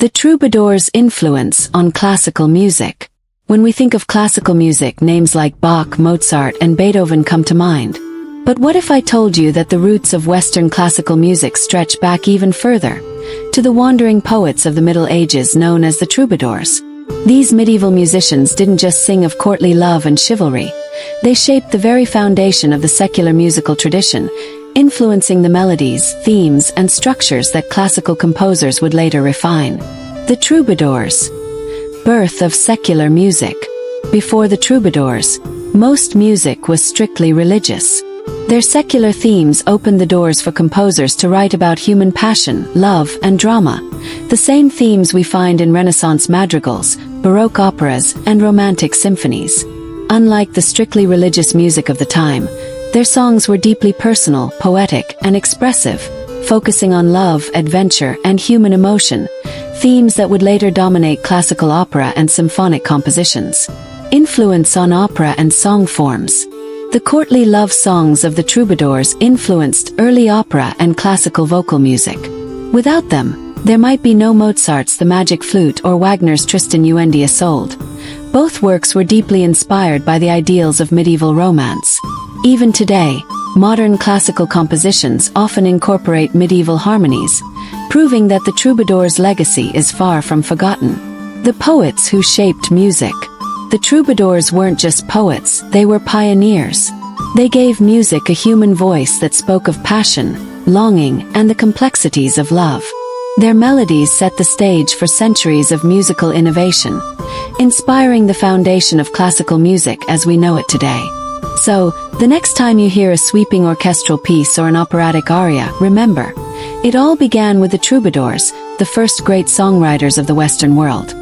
The troubadours' influence on classical music. When we think of classical music, names like Bach, Mozart, and Beethoven come to mind. But what if I told you that the roots of Western classical music stretch back even further, to the wandering poets of the Middle Ages known as the troubadours? These medieval musicians didn't just sing of courtly love and chivalry. They shaped the very foundation of the secular musical tradition, influencing the melodies, themes, and structures that classical composers would later refine. The troubadours. Birth of secular music. Before the troubadours, most music was strictly religious. Their secular themes opened the doors for composers to write about human passion, love, and drama, the same themes we find in Renaissance madrigals, Baroque operas, and romantic symphonies. Unlike the strictly religious music of the time, their songs were deeply personal, poetic, and expressive, focusing on love, adventure, and human emotion, themes that would later dominate classical opera and symphonic compositions. Influence on opera and song forms. The courtly love songs of the troubadours influenced early opera and classical vocal music. Without them, there might be no Mozart's The Magic Flute or Wagner's Tristan und Isolde. Both works were deeply inspired by the ideals of medieval romance. Even today, modern classical compositions often incorporate medieval harmonies, proving that the troubadours' legacy is far from forgotten. The poets who shaped music. The troubadours weren't just poets, they were pioneers. They gave music a human voice that spoke of passion, longing, and the complexities of love. Their melodies set the stage for centuries of musical innovation, inspiring the foundation of classical music as we know it today. So, the next time you hear a sweeping orchestral piece or an operatic aria, remember, it all began with the troubadours, the first great songwriters of the Western world.